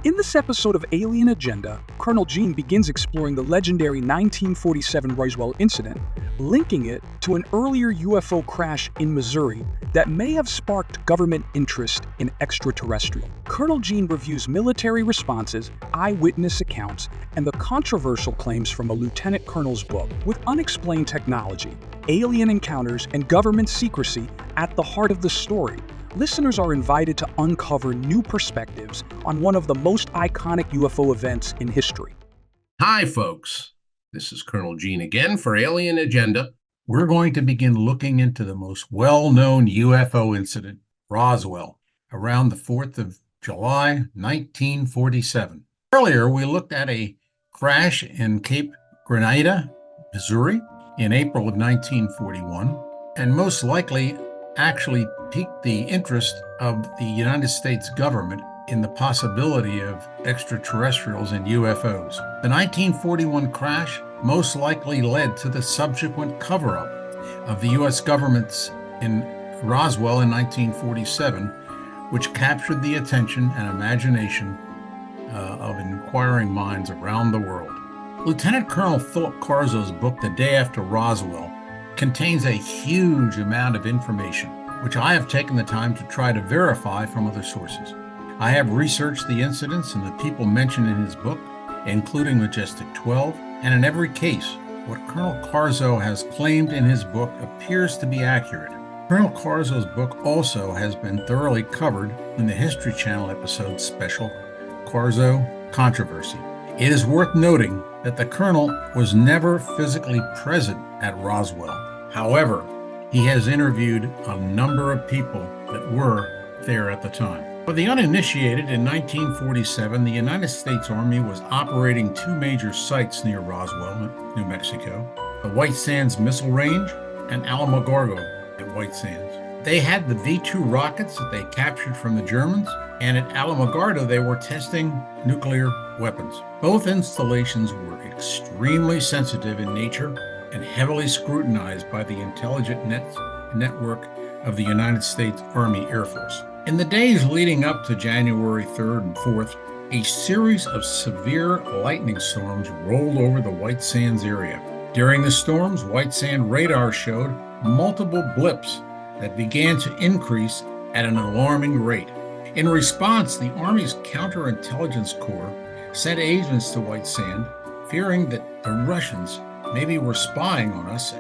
In this episode of Alien Agenda, Colonel Gene begins exploring the legendary 1947 Roswell incident, linking it to an earlier UFO crash in Missouri that may have sparked government interest in extraterrestrial. Colonel Gene reviews military responses, eyewitness accounts, and the controversial claims from a lieutenant colonel's book with unexplained technology, alien encounters, and government secrecy at the heart of the story. Listeners are invited to uncover new perspectives on one of the most iconic UFO events in history. Hi, folks. This is Colonel Gene again for Alien Agenda. We're going to begin looking into the most well-known UFO incident, Roswell, around the 4th of July, 1947. Earlier, we looked at a crash in Cape Grenada, Missouri, in April of 1941, and most likely actually piqued the interest of the United States government in the possibility of extraterrestrials and UFOs. The 1941 crash most likely led to the subsequent cover-up of the U.S. government's in Roswell in 1947, which captured the attention and imagination of inquiring minds around the world. Lieutenant Colonel Philip Carzo's book, The Day After Roswell, contains a huge amount of information, which I have taken the time to try to verify from other sources. I have researched the incidents and the people mentioned in his book, including Majestic 12, and in every case, what Colonel Carzo has claimed in his book appears to be accurate. Colonel Carzo's book also has been thoroughly covered in the History Channel episode special, Carzo Controversy. It is worth noting that the Colonel was never physically present at Roswell. However, he has interviewed a number of people that were there at the time. For the uninitiated, in 1947, the United States Army was operating two major sites near Roswell, New Mexico, the White Sands Missile Range and Alamogordo at White Sands. They had the V-2 rockets that they captured from the Germans, and at Alamogordo they were testing nuclear weapons. Both installations were extremely sensitive in nature and heavily scrutinized by the intelligence network of the United States Army Air Force. In the days leading up to January 3rd and 4th, a series of severe lightning storms rolled over the White Sands area. During the storms, White Sand radar showed multiple blips that began to increase at an alarming rate. In response, the Army's Counterintelligence Corps sent agents to White Sand, fearing that the Russians maybe were spying on us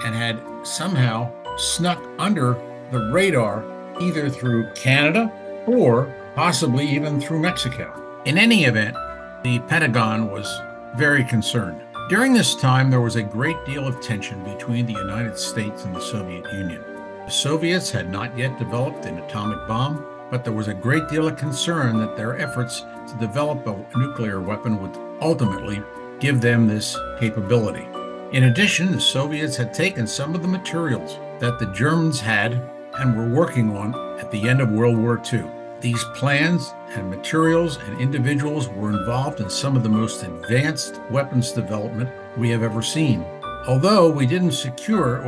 and had somehow snuck under the radar either through Canada or possibly even through Mexico. In any event, the Pentagon was very concerned. During this time, there was a great deal of tension between the United States and the Soviet Union. The Soviets had not yet developed an atomic bomb, but there was a great deal of concern that their efforts to develop a nuclear weapon would ultimately give them this capability. In addition, the Soviets had taken some of the materials that the Germans had and were working on at the end of World War II. These plans and materials and individuals were involved in some of the most advanced weapons development we have ever seen. Although we did secure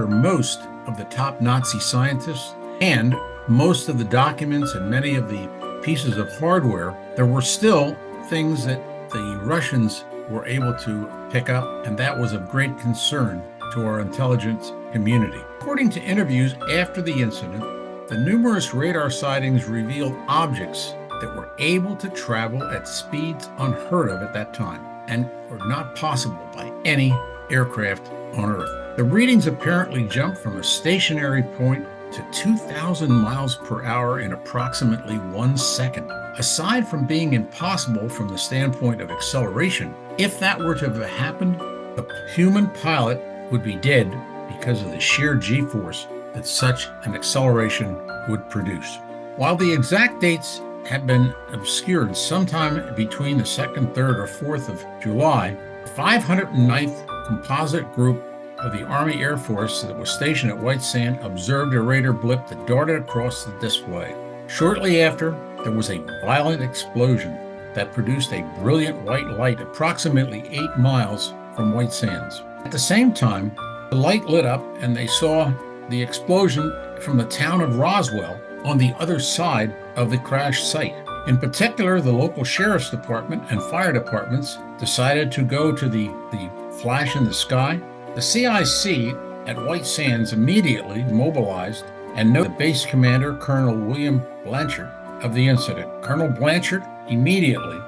most of the top Nazi scientists and most of the documents and many of the pieces of hardware, there were still things that the Russians were able to pick up, and that was of great concern to our intelligence community. According to interviews after the incident, the numerous radar sightings revealed objects that were able to travel at speeds unheard of at that time and were not possible by any aircraft on Earth. The readings apparently jumped from a stationary point to 2,000 miles per hour in approximately 1 second. Aside from being impossible from the standpoint of acceleration, if that were to have happened, the human pilot would be dead because of the sheer G-force that such an acceleration would produce. While the exact dates have been obscured sometime between the 2nd, 3rd, or 4th of July, the 509th Composite Group of the Army Air Force that was stationed at White Sand observed a radar blip that darted across the display. Shortly after, there was a violent explosion that produced a brilliant white light approximately 8 miles from White Sands. At the same time, the light lit up and they saw the explosion from the town of Roswell on the other side of the crash site. In particular, the local sheriff's department and fire departments decided to go to the flash in the sky. The CIC at White Sands immediately mobilized and notified the base commander, Colonel William Blanchard, of the incident. Colonel Blanchard immediately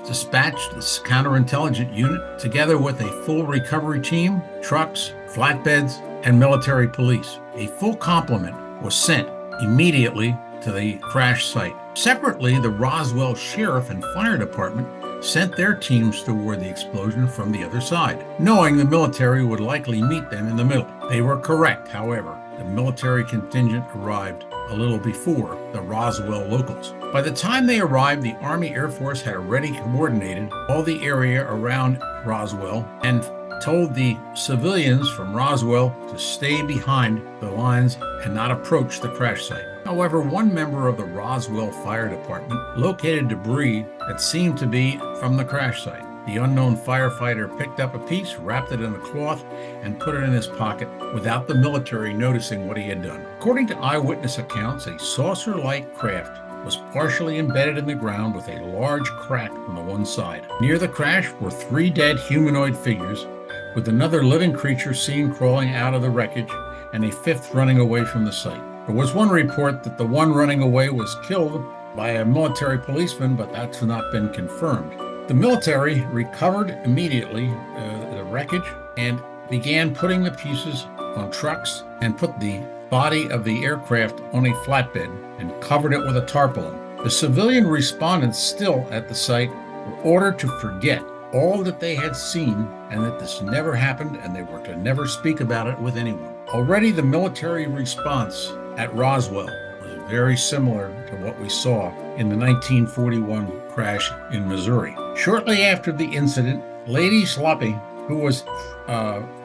dispatched this counterintelligence unit together with a full recovery team, trucks, flatbeds, and military police. A full complement was sent immediately to the crash site. Separately, the Roswell Sheriff and Fire Department sent their teams toward the explosion from the other side, knowing the military would likely meet them in the middle. They were correct, however. The military contingent arrived a little before the Roswell locals. By the time they arrived, the Army Air Force had already coordinated all the area around Roswell and told the civilians from Roswell to stay behind the lines and not approach the crash site. However, one member of the Roswell Fire Department located debris that seemed to be from the crash site. The unknown firefighter picked up a piece, wrapped it in a cloth, and put it in his pocket without the military noticing what he had done. According to eyewitness accounts, a saucer-like craft was partially embedded in the ground with a large crack on the one side. Near the crash were 3 dead humanoid figures, with another living creature seen crawling out of the wreckage and a 5th running away from the site. There was one report that the one running away was killed by a military policeman, but that's not been confirmed. The military recovered immediately the wreckage and began putting the pieces on trucks and put the body of the aircraft on a flatbed and covered it with a tarpaulin. The civilian respondents still at the site were ordered to forget all that they had seen and that this never happened, and they were to never speak about it with anyone. Already the military response at Roswell was very similar to what we saw in the 1941 crash in Missouri. Shortly after the incident, Lady Sloppy, who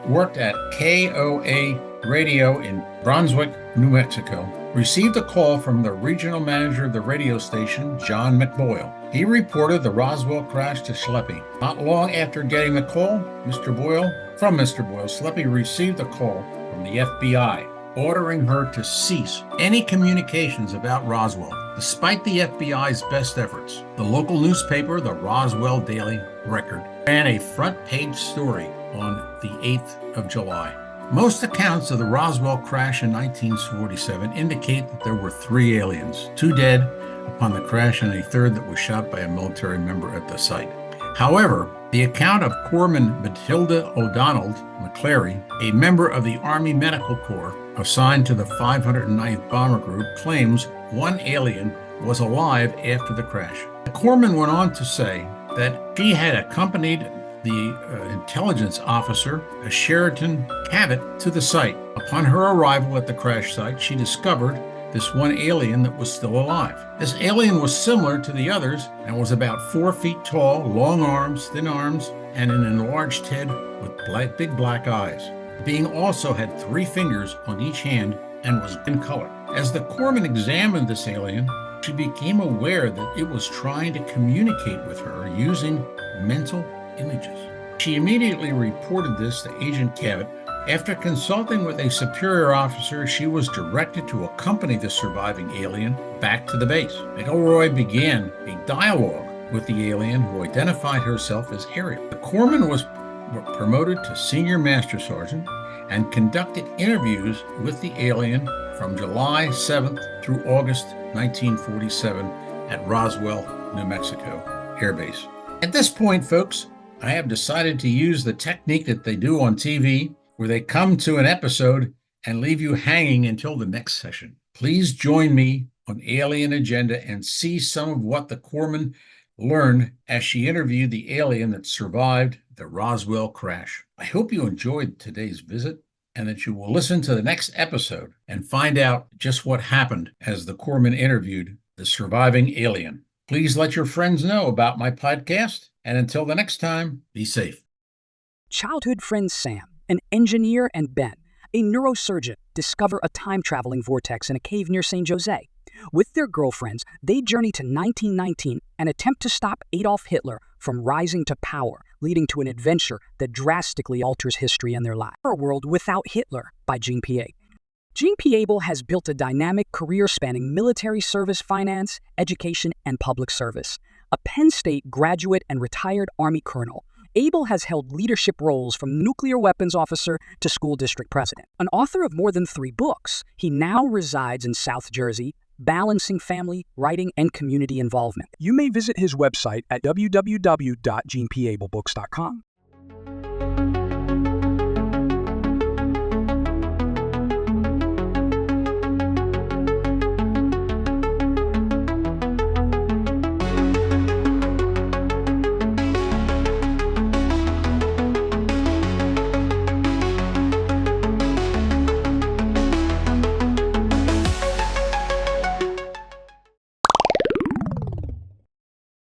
worked at KOA Radio in Brunswick, New Mexico, received a call from the regional manager of the radio station, John McBoyle. He reported the Roswell crash to Schleppe. Not long after getting the call, Mr. Boyle, Schleppe received a call from the FBI, ordering her to cease any communications about Roswell. Despite the FBI's best efforts, the local newspaper, the Roswell Daily Record, ran a front-page story on the 8th of July. Most accounts of the Roswell crash in 1947 indicate that there were 3 aliens, 2 dead upon the crash and a 3rd that was shot by a military member at the site. However, the account of Corpsman Matilda O'Donnell McClary, a member of the Army Medical Corps assigned to the 509th Bomber Group, claims one alien was alive after the crash. The corpsman went on to say that she had accompanied the intelligence officer, Sheridan Cabot, to the site. Upon her arrival at the crash site, she discovered this one alien that was still alive. This alien was similar to the others and was about 4 feet tall, long arms, thin arms, and an enlarged head with big black eyes. The being also had 3 fingers on each hand and was in color. As the corpsman examined this alien, she became aware that it was trying to communicate with her using mental images. She immediately reported this to Agent Cabot. After consulting with a superior officer, she was directed to accompany the surviving alien back to the base. McElroy began a dialogue with the alien, who identified herself as Ariel. The corpsman was promoted to Senior Master Sergeant and conducted interviews with the alien from July 7th through August 1947 at Roswell, New Mexico Air Base. At this point, folks, I have decided to use the technique that they do on TV, where they come to an episode and leave you hanging until the next session. Please join me on Alien Agenda and see some of what the corpsman learned as she interviewed the alien that survived the Roswell crash. I hope you enjoyed today's visit and that you will listen to the next episode and find out just what happened as the corpsman interviewed the surviving alien. Please let your friends know about my podcast, and until the next time, be safe. Childhood friends Sam, an engineer, and Ben, a neurosurgeon, discover a time-traveling vortex in a cave near St. Jose. With their girlfriends, they journey to 1919 and attempt to stop Adolf Hitler from rising to power, leading to an adventure that drastically alters history and their lives. A World Without Hitler by Jean Piaget. Gene P. Abel has built a dynamic career spanning military service, finance, education, and public service. A Penn State graduate and retired Army colonel, Abel has held leadership roles from nuclear weapons officer to school district president. An author of more than 3 books, he now resides in South Jersey, balancing family, writing, and community involvement. You may visit his website at www.genepablebooks.com.